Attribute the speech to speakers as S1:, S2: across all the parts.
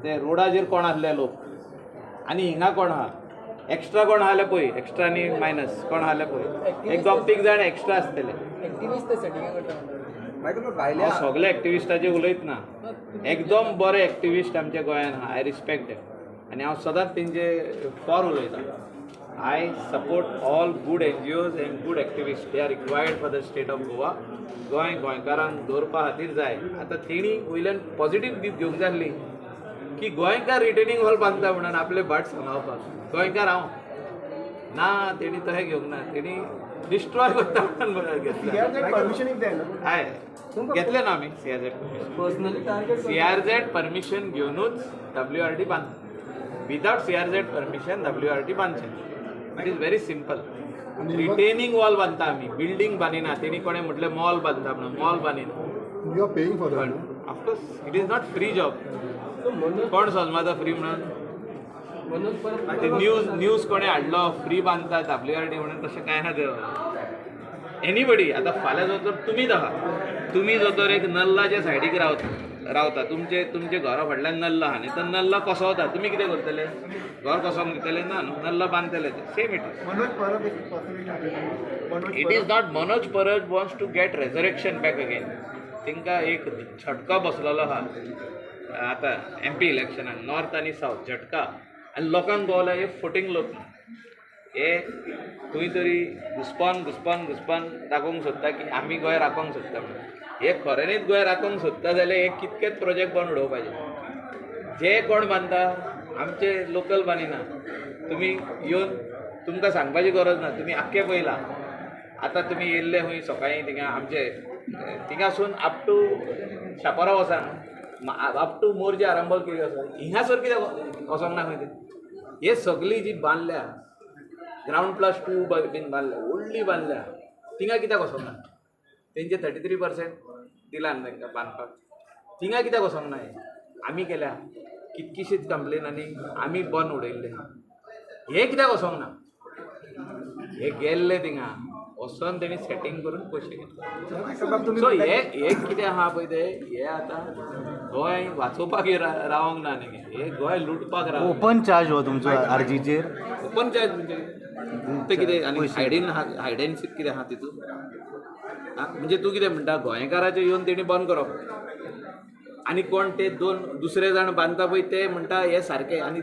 S1: ते रोडाचेर कोण आसले लोक आनी हिंगा कोण आहा एक्स्ट्रा कोण आहा पळय एक्स्ट्रा आनी मायनस कोण आहा पळय एक 2-3 जाण एक्स्ट्रा आसतले हांव सगळे एक्टिविस्टाचे उलयत ना एकदम बरे एक्टिविस्ट आमच्या गोंयांत आहा आय रिस्पेक्ट देम आनी हांव सदांच तेंचे फॉर उलयतां I support all good NGOs end good activist they are required for the state of Goa गोंयकारांक दवरपा खातीर जाय आतां तेणी वयल्यान पॉझिटीव दीस घेवंक जाय आसली की गोंयकार रिटर्निंग हॉल बांदता म्हणून आपले भाट सांबाळपाक गोंयकार हांव ना तेणी तशें घेवंक ना तेणी डिस्ट्रॉय करता म्हणून घेतलें हय घेतलें ना आमी CRZ परमिशन घेवनूच WRT बांद विदाउट CRZ परमिशन WRT बांदचें it is very simple retaining wall बांदता आमी बिल्डींग बांदिना तेणी कोणें म्हटलें मॉल बांदता म्हणून मॉल बांदिना
S2: you are paying for that
S1: of course it is not free job कोण समजता फ्री म्हणून न्यूज कोणें हाडलो फ्री बांदता WRT म्हणून तशें कांय ना तें एनीबडी आतां फाल्यां जो तर तुमीच आहा तुमी जो तर एक नल्लाच्या सायडीक रावता तुमचे घरा फाटल्यान नल्ला आहा न्ही तर नल्ला कोसवता तुमी कितें करतले घर कोसोवंक दितले ना न्हू नल्ला बांदतले ते same it is not Manoj Parab wants to get resurrection back again तांकां एक झटका बसलेलो आहा आतां MP इलेक्शनाक नॉर्थ आनी सावथ झटका आनी लोकांक कळलें हे फोटींग लोक हे खंय तरी घुस्पान दाखोवंक सोदता की आमी गोंय राखोवंक सोदता म्हणून हे खऱ्यांनीच गोंय राखोवंक सोदता जाल्यार हे कितकेच प्रोजेक्ट बंद उडोवपाचे जे कोण बांदता आमचे लोकल बांदिना तुमी येवन तुमकां सांगपाची गरज ना तुमी आख्खे पयला आतां तुमी येयल्ले खंय सकाळीं थिंगा आमचे थिंगासून अप टू शापोरा वचा अप टू मोरजे आरंबोल कितें वचा हिंगासर कित्याक वचोंक ना खंय ते हे सगळीं जी बांदल्या ग्राउंड +2 बीन बांदल्या व्हडली बांदल्या थिंगा कित्याक वचोंक ना तेंचे 33% दिला तांकां बांदपाक थिंगा कित्याक वचोंक ना आमी केल्या कितकीशीच कंप्लेन आनी आमी बंद उडयल्ले हे कित्याक वचोंक ना हे गेल्ले थिंगा वचोन तेणी सेटींग करून पयशे घेतले सो हे कितें आहा पळय ते हे आतां गोंय वाचोवपाक रावंक ना न्ही हे गोंय लुटपाक रावंक
S3: ओपन चार्ज हो तुमचो आरजीचेर
S1: ओपन चार्ज म्हणजे ते कितें आनी हायड सीक कितें आहा तितून म्हणजे तूं कितें म्हणटा गोंयकाराचे येवन तेणी बंद करप आनी कोण ते दुसरे जाण बांदता पळय ते म्हणटा हे सारकें आनी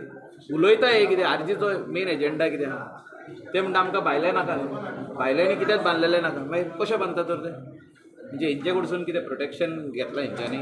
S1: उलयता हे कितें आरजीचो मेन एजेंडा कितें आहा ते म्हणटा आमकां भायले नाका भायल्यांनी कित्याक बांदलेले नाका मागीर कशें बांदता तर ते म्हणजे हेंचे कडसून कितें प्रोटेक्शन घेतलां हेंच्यांनी